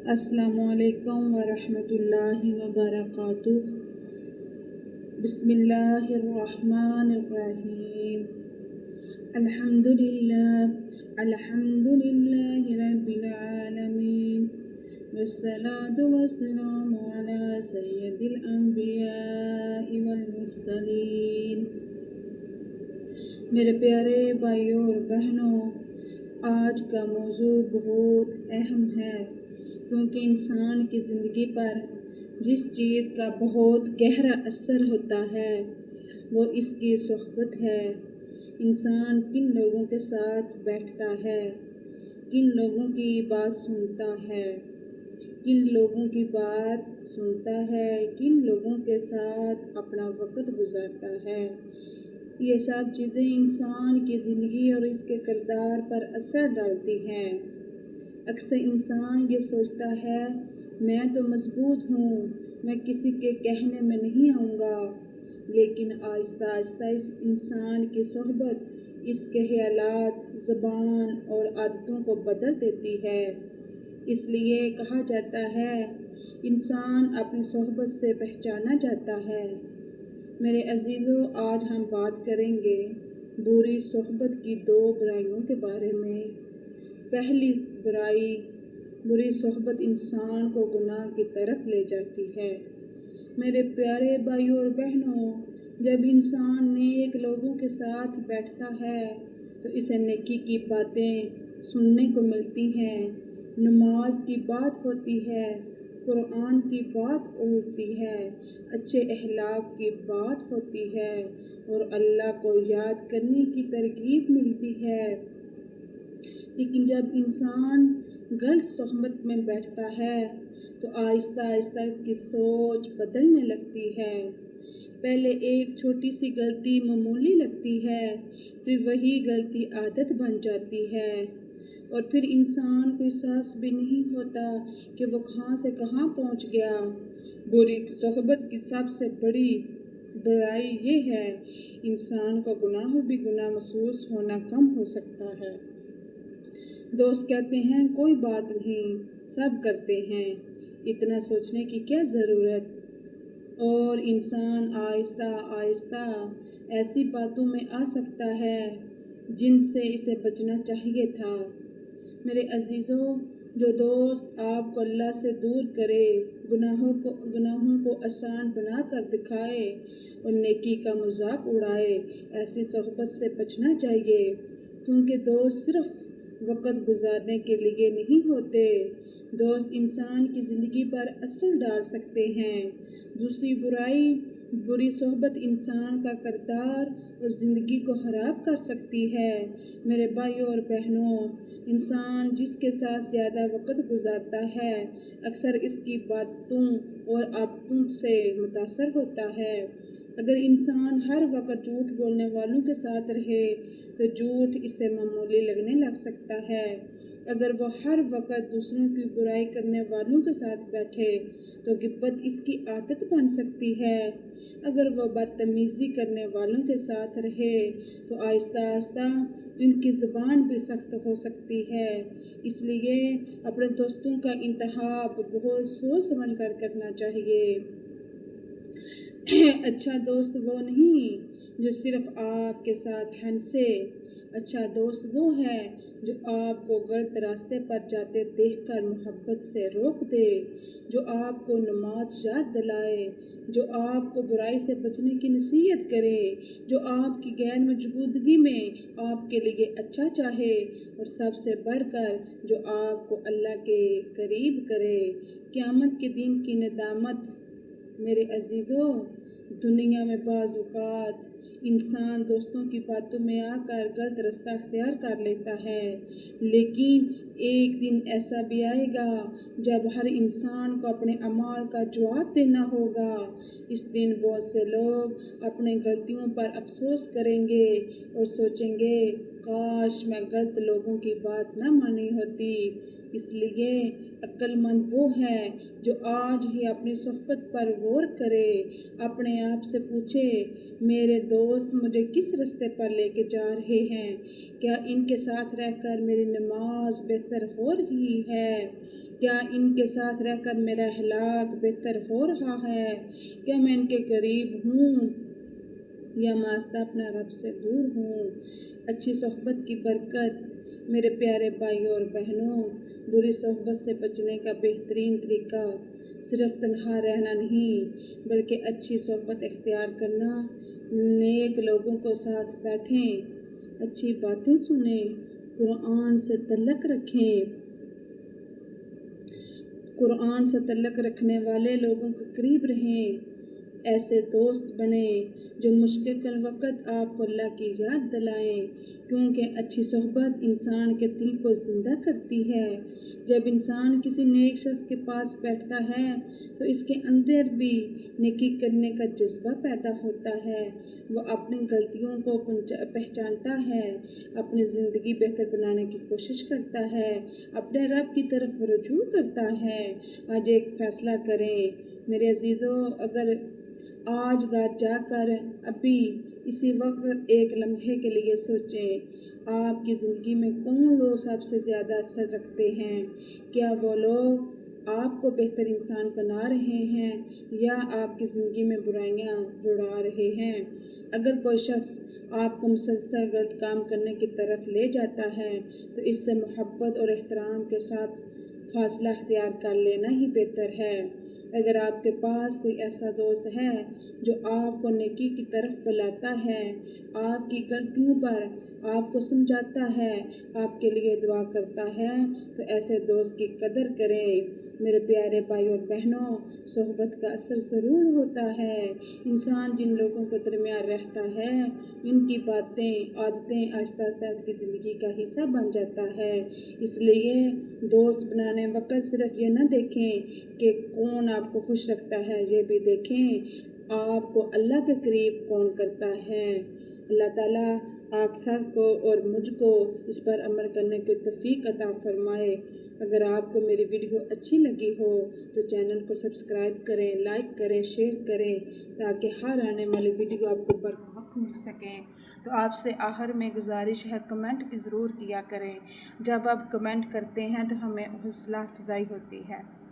السلام علیکم ورحمۃ اللہ وبرکاتہ۔ بسم اللہ الرحمن الرحیم۔ الحمد للہ رب العالمین، والصلاة والسلام علی سید الانبیاء والمرسلین۔ میرے پیارے بھائیوں اور بہنوں، آج کا موضوع بہت اہم ہے، کیونکہ انسان کی زندگی پر جس چیز کا بہت گہرا اثر ہوتا ہے وہ اس کی صحبت ہے۔ انسان کن لوگوں کے ساتھ بیٹھتا ہے، کن لوگوں کی بات سنتا ہے، کن لوگوں کے ساتھ اپنا وقت گزارتا ہے، یہ سب چیزیں انسان کی زندگی اور اس کے کردار پر اثر ڈالتی ہیں۔ اکثر انسان یہ سوچتا ہے میں تو مضبوط ہوں، میں کسی کے کہنے میں نہیں آؤں گا، لیکن آہستہ آہستہ اس انسان کی صحبت اس کے خیالات، زبان اور عادتوں کو بدل دیتی ہے۔ اس لیے کہا جاتا ہے انسان اپنی صحبت سے پہچانا جاتا ہے۔ میرے عزیزوں، آج ہم بات کریں گے بری صحبت کی 2 برائیوں کے بارے میں۔ پہلی برائی، بری صحبت انسان کو گناہ کی طرف لے جاتی ہے۔ میرے پیارے بھائیوں اور بہنوں، جب انسان نیک لوگوں کے ساتھ بیٹھتا ہے تو اسے نیکی کی باتیں سننے کو ملتی ہیں، نماز کی بات ہوتی ہے، قرآن کی بات ہوتی ہے، اچھے اخلاق کی بات ہوتی ہے اور اللہ کو یاد کرنے کی ترغیب ملتی ہے۔ لیکن جب انسان غلط صحبت میں بیٹھتا ہے تو آہستہ آہستہ اس کی سوچ بدلنے لگتی ہے۔ پہلے ایک چھوٹی سی غلطی معمولی لگتی ہے، پھر وہی غلطی عادت بن جاتی ہے، اور پھر انسان کو احساس بھی نہیں ہوتا کہ وہ کہاں سے کہاں پہنچ گیا۔ بری صحبت کی سب سے بڑی برائی یہ ہے انسان کو گناہ محسوس ہونا کم ہو سکتا ہے۔ دوست کہتے ہیں کوئی بات نہیں، سب کرتے ہیں، اتنا سوچنے کی کیا ضرورت، اور انسان آہستہ آہستہ ایسی باتوں میں آ سکتا ہے جن سے اسے بچنا چاہیے تھا۔ میرے عزیزوں، جو دوست آپ کو اللہ سے دور کرے، گناہوں کو آسان بنا کر دکھائے اور نیکی کا مذاق اڑائے، ایسی صحبت سے بچنا چاہیے، کیونکہ دوست صرف وقت گزارنے کے لیے نہیں ہوتے، دوست انسان کی زندگی پر اثر ڈال سکتے ہیں۔ دوسری برائی، بری صحبت انسان کا کردار اور زندگی کو خراب کر سکتی ہے۔ میرے بھائیوں اور بہنوں، انسان جس کے ساتھ زیادہ وقت گزارتا ہے اکثر اس کی باتوں اور عادتوں سے متاثر ہوتا ہے۔ اگر انسان ہر وقت جھوٹ بولنے والوں کے ساتھ رہے تو جھوٹ اسے معمولی لگنے لگ سکتا ہے۔ اگر وہ ہر وقت دوسروں کی برائی کرنے والوں کے ساتھ بیٹھے تو غیبت اس کی عادت بن سکتی ہے۔ اگر وہ بدتمیزی کرنے والوں کے ساتھ رہے تو آہستہ آہستہ ان کی زبان بھی سخت ہو سکتی ہے۔ اس لیے اپنے دوستوں کا انتخاب بہت سوچ سمجھ کر کرنا چاہیے۔ اچھا دوست وہ نہیں جو صرف آپ کے ساتھ ہنسے، اچھا دوست وہ ہے جو آپ کو غلط راستے پر جاتے دیکھ کر محبت سے روک دے، جو آپ کو نماز یاد دلائے، جو آپ کو برائی سے بچنے کی نصیحت کرے، جو آپ کی غیر موجودگی میں آپ کے لیے اچھا چاہے، اور سب سے بڑھ کر جو آپ کو اللہ کے قریب کرے۔ قیامت کے دن کی ندامت۔ میرے عزیزوں، دنیا میں بعض اوقات انسان دوستوں کی باتوں میں آ کر غلط راستہ اختیار کر لیتا ہے، لیکن ایک دن ایسا بھی آئے گا جب ہر انسان کو اپنے اعمال کا جواب دینا ہوگا۔ اس دن بہت سے لوگ اپنے غلطیوں پر افسوس کریں گے اور سوچیں گے کاش میں غلط لوگوں کی بات نہ مانی ہوتی۔ اس لیے عقلمند وہ ہے جو آج ہی اپنی صحبت پر غور کرے، اپنے آپ سے پوچھے میرے دوست مجھے کس راستے پر لے کے جا رہے ہیں؟ کیا ان کے ساتھ رہ کر میری نماز بہتر ہو رہی ہے؟ کیا ان کے ساتھ رہ کر میرا اخلاق بہتر ہو رہا ہے؟ کیا میں ان کے قریب ہوں یا ماستا اپنا رب سے دور ہوں؟ اچھی صحبت کی برکت۔ میرے پیارے بھائیوں اور بہنوں، بری صحبت سے بچنے کا بہترین طریقہ صرف تنہا رہنا نہیں بلکہ اچھی صحبت اختیار کرنا، نیک لوگوں کو ساتھ بیٹھیں، اچھی باتیں سنیں، قرآن سے تعلق رکھیں، قرآن سے تعلق رکھنے والے لوگوں کے قریب رہیں، ایسے دوست بنیں جو مشکل وقت آپ کو اللہ کی یاد دلائیں، کیونکہ اچھی صحبت انسان کے دل کو زندہ کرتی ہے۔ جب انسان کسی نیک شخص کے پاس بیٹھتا ہے تو اس کے اندر بھی نیکی کرنے کا جذبہ پیدا ہوتا ہے، وہ اپنی غلطیوں کو پہچانتا ہے، اپنی زندگی بہتر بنانے کی کوشش کرتا ہے، اپنے رب کی طرف رجوع کرتا ہے۔ آج ایک فیصلہ کریں میرے عزیزوں، اگر آج گھر جا کر ابھی اسی وقت ایک لمحے کے لیے سوچیں، آپ کی زندگی میں کون لوگ سب سے زیادہ اثر رکھتے ہیں؟ کیا وہ لوگ آپ کو بہتر انسان بنا رہے ہیں یا آپ کی زندگی میں برائیاں بڑھا رہے ہیں؟ اگر کوئی شخص آپ کو مسلسل غلط کام کرنے کی طرف لے جاتا ہے تو اس سے محبت اور احترام کے ساتھ فاصلہ اختیار کر لینا ہی بہتر ہے۔ اگر آپ کے پاس کوئی ایسا دوست ہے جو آپ کو نیکی کی طرف بلاتا ہے، آپ کی غلطیوں پر آپ کو سمجھاتا ہے، آپ کے لیے دعا کرتا ہے، تو ایسے دوست کی قدر کریں۔ میرے پیارے بھائی اور بہنوں، صحبت کا اثر ضرور ہوتا ہے۔ انسان جن لوگوں کے درمیان رہتا ہے ان کی باتیں، عادتیں آہستہ آہستہ اس کی زندگی کا حصہ بن جاتا ہے۔ اس لیے دوست بنانے وقت صرف یہ نہ دیکھیں کہ کون آپ کو خوش رکھتا ہے، یہ بھی دیکھیں آپ کو اللہ کے قریب کون کرتا ہے۔ اللہ تعالیٰ آپ سب کو اور مجھ کو اس پر عمل کرنے کی توفیق عطا فرمائے۔ اگر آپ کو میری ویڈیو اچھی لگی ہو تو چینل کو سبسکرائب کریں، لائک کریں، شیئر کریں تاکہ ہر آنے والی ویڈیو آپ کو بروقت مل سکیں۔ تو آپ سے آخر میں گزارش ہے کمنٹ ضرور کیا کریں۔ جب آپ کمنٹ کرتے ہیں تو ہمیں حوصلہ افزائی ہوتی ہے۔